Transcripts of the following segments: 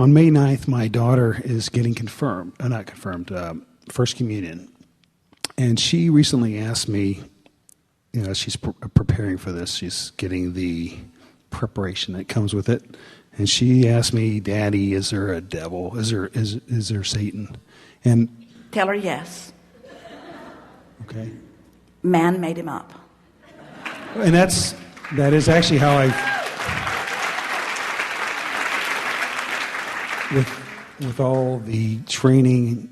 On May 9th, my daughter is getting First Communion. And she recently asked me, she's preparing for this. She's getting the preparation that comes with it. And she asked me, Daddy, is there a devil? Is there Satan? And tell her yes. Okay. Man made him up. And that is actually how with all the training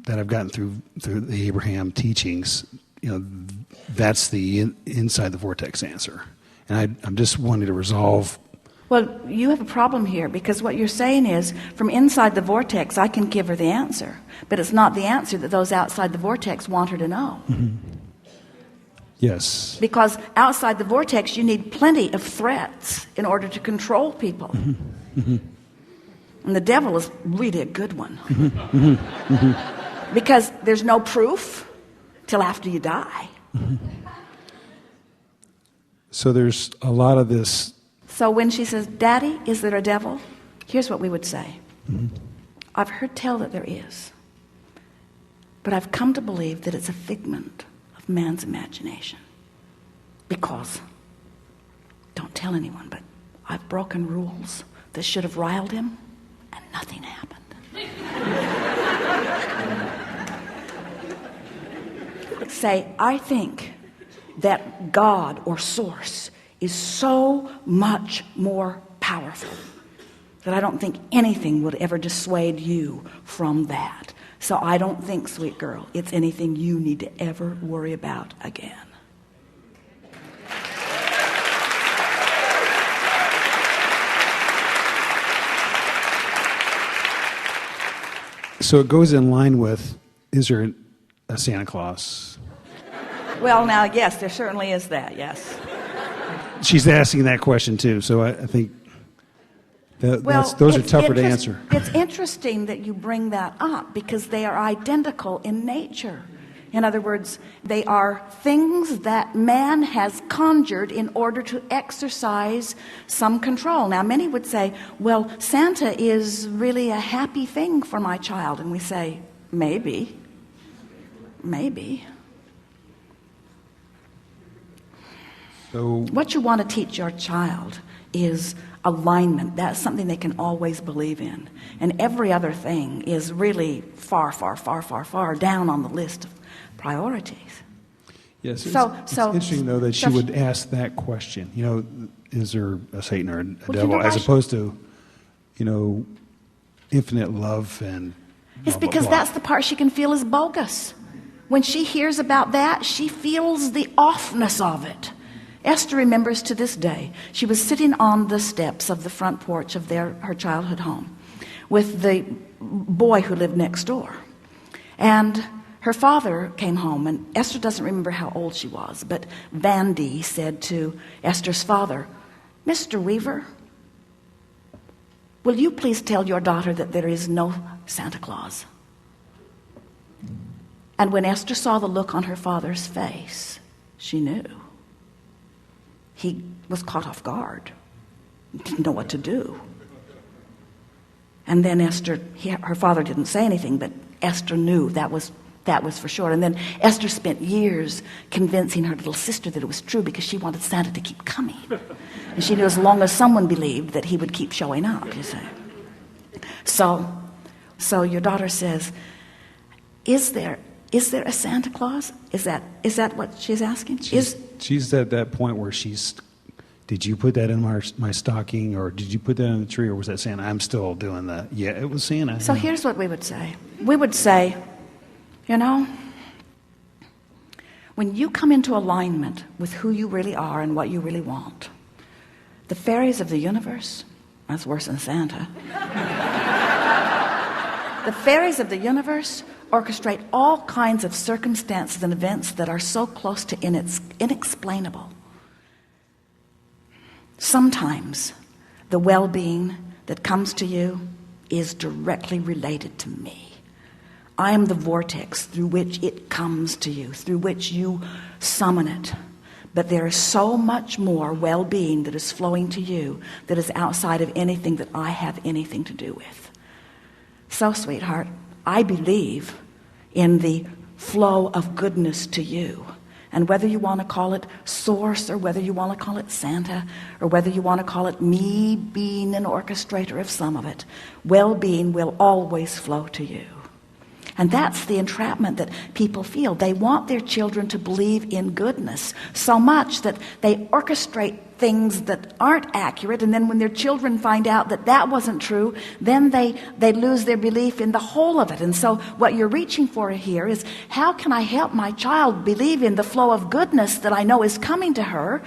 that I've gotten through the Abraham teachings, that's the inside the vortex answer. And I'm just wanting to resolve. Well, you have a problem here, because what you're saying is, from inside the vortex, I can give her the answer, but it's not the answer that those outside the vortex want her to know. Mm-hmm. Yes. Because outside the vortex, you need plenty of threats in order to control people. Mm-hmm. Mm-hmm. And the devil is really a good one. Mm-hmm. Mm-hmm. Because there's no proof till after you die. Mm-hmm. So there's a lot of this. So when she says, Daddy, is there a devil? Here's what we would say. Mm-hmm. I've heard tell that there is. But I've come to believe that it's a figment of man's imagination. Because, don't tell anyone, but I've broken rules that should have riled him, and nothing happened. Say, I think that God or source is so much more powerful that I don't think anything would ever dissuade you from that. So I don't think, sweet girl, it's anything you need to ever worry about again. So it goes in line with, is there a Santa Claus? Well, now, yes, there certainly is that, yes. She's asking that question too, so I think those are tougher to answer. It's interesting that you bring that up, because they are identical in nature. In other words, they are things that man has conjured in order to exercise some control. Now, many would say, well, Santa is really a happy thing for my child. And we say, maybe. So what you want to teach your child is alignment. That's something they can always believe in. And every other thing is really far, far, far, far, far down on the list of priorities. Yes, it's interesting, though, that she would ask that question. Is there a Satan or a devil, as opposed to, infinite love and It's because that's the part she can feel is bogus. When she hears about that, she feels the offness of it. Esther remembers to this day, she was sitting on the steps of the front porch of her childhood home with the boy who lived next door. And her father came home, and Esther doesn't remember how old she was, but Vandy said to Esther's father, Mr. Weaver, will you please tell your daughter that there is no Santa Claus? And when Esther saw the look on her father's face, she knew. He was caught off guard, didn't know what to do. And then her father didn't say anything, but Esther knew that was for sure. And then Esther spent years convincing her little sister that it was true, because she wanted Santa to keep coming. And she knew as long as someone believed that he would keep showing up, you see. So your daughter says, is there a Santa Claus? Is that what she's asking? She's at that point where did you put that in my stocking, or did you put that in the tree, or was that Santa? I'm still doing that. Yeah, it was Santa. So here's what we would say. We would say, when you come into alignment with who you really are and what you really want, the fairies of the universe, that's worse than Santa. The fairies of the universe orchestrate all kinds of circumstances and events that are so close to inexplainable. Sometimes the well-being that comes to you is directly related to me. I am the vortex through which it comes to you, through which you summon it. But there is so much more well-being that is flowing to you that is outside of anything that I have anything to do with. So, sweetheart, I believe in the flow of goodness to you. And whether you want to call it source, or whether you want to call it Santa, or whether you want to call it me being an orchestrator of some of it, well-being will always flow to you. And that's the entrapment that people feel. They want their children to believe in goodness so much that they orchestrate things that aren't accurate, and then when their children find out that that wasn't true, then they lose their belief in the whole of it. And so what you're reaching for here is, how can I help my child believe in the flow of goodness that I know is coming to her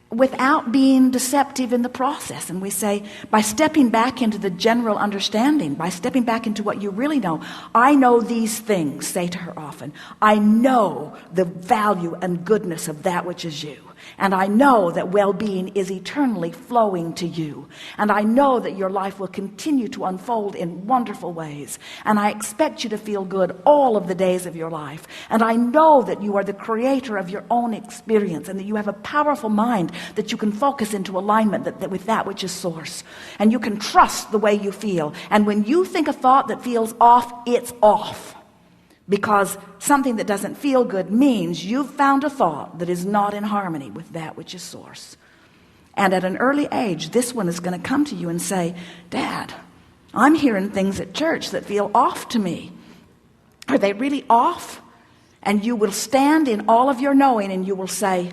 without being deceptive in the process? And we say, by stepping back into the general understanding, by stepping back into what you really know. I know these things, say to her often. I know the value and goodness of that which is you. And I know that well-being is eternally flowing to you. And I know that your life will continue to unfold in wonderful ways. And I expect you to feel good all of the days of your life. And I know that you are the creator of your own experience, and that you have a powerful mind that you can focus into alignment with that which is source. And you can trust the way you feel. And when you think a thought that feels off, it's off. Because something that doesn't feel good means you've found a thought that is not in harmony with that which is source. And at an early age, this one is going to come to you and say, Dad, I'm hearing things at church that feel off to me. Are they really off? And you will stand in all of your knowing and you will say,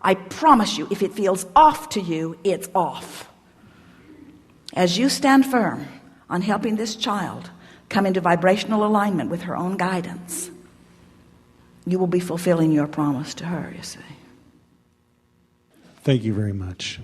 I promise you, if it feels off to you, it's off. As you stand firm on helping this child come into vibrational alignment with her own guidance, you will be fulfilling your promise to her, you see. Thank you very much.